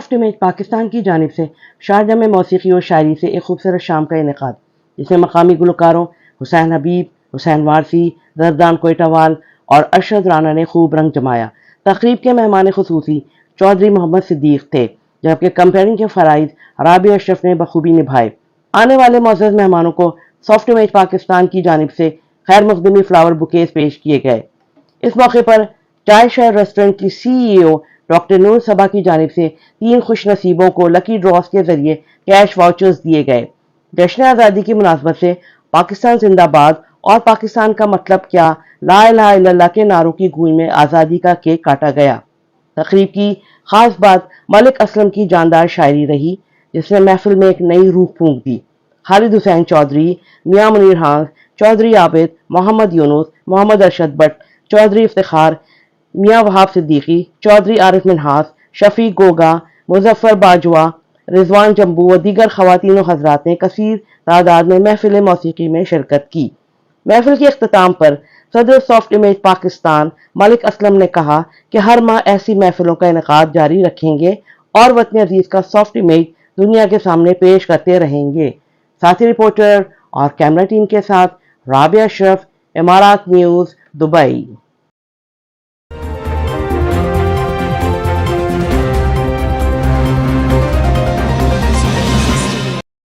Soft image Pakistan की जानिब से शारजा में मौसीकी और शायरी से एक खूबसूरत शाम का इनेकाद, जिसमें मकामी गुलकारों हुसैन हबीब, हुसैन वारसी, जरदान कोयटावाल और अरशद राना ने खूब रंग जमाया। तकरीब के मेहमान खुसूसी चौधरी मोहम्मद सिद्दीक थे, जबकि कंपेयरिंग के फ़राइज़ राबिया अशरफ ने बखूबी निभाए। आने वाले मोअज़्ज़ज़ मेहमानों को सॉफ्ट इमेज पाकिस्तान की जानिब से खैर मकदमी फ्लावर बुकेज पेश किए गए। इस मौके पर चाय शहर रेस्टोरेंट की CEO डॉक्टर नूर सबा की जानिब से 3 खुश नसीबों को लकी ड्रॉस के जरिए कैश वाउचर्स दिए गए। जश्न आज़ादी की मुनासबत से पाकिस्तान जिंदाबाद और पाकिस्तान का मतलब क्या, ला इलाहा इल्लल्लाह के नारों की गूंज में आज़ादी का केक काटा गया। तकरीब की खास बात मलिक असलम की जानदार शायरी रही, जिसने महफिल में एक नई रूह फूंक दी। खालिद हुसैन चौधरी, मियां मुनीर हांस, चौधरी आबिद, मोहम्मद यूनुस, मोहम्मद अरशद भट्ट, चौधरी इफ्तिखार, मियां वहाब सिद्दीकी, चौधरी आरिफ मिन्हास, शफीक गोगा, मुजफ्फर बाजवा, रिजवान जम्बू व दीगर खवातीन और हजरात ने कसीर तादाद में महफिल मौसीकी में शिरकत की। महफिल के अख्ताम पर सदर सॉफ्ट इमेज पाकिस्तान मलिक असलम ने कहा कि हर माह ऐसी महफिलों का इनेकाद जारी रखेंगे और वतन अजीज का सॉफ्ट इमेज दुनिया के सामने पेश करते रहेंगे। साथी रिपोर्टर और कैमरा टीम के साथ राबिया अशरफ, इमारात न्यूज़, दुबई।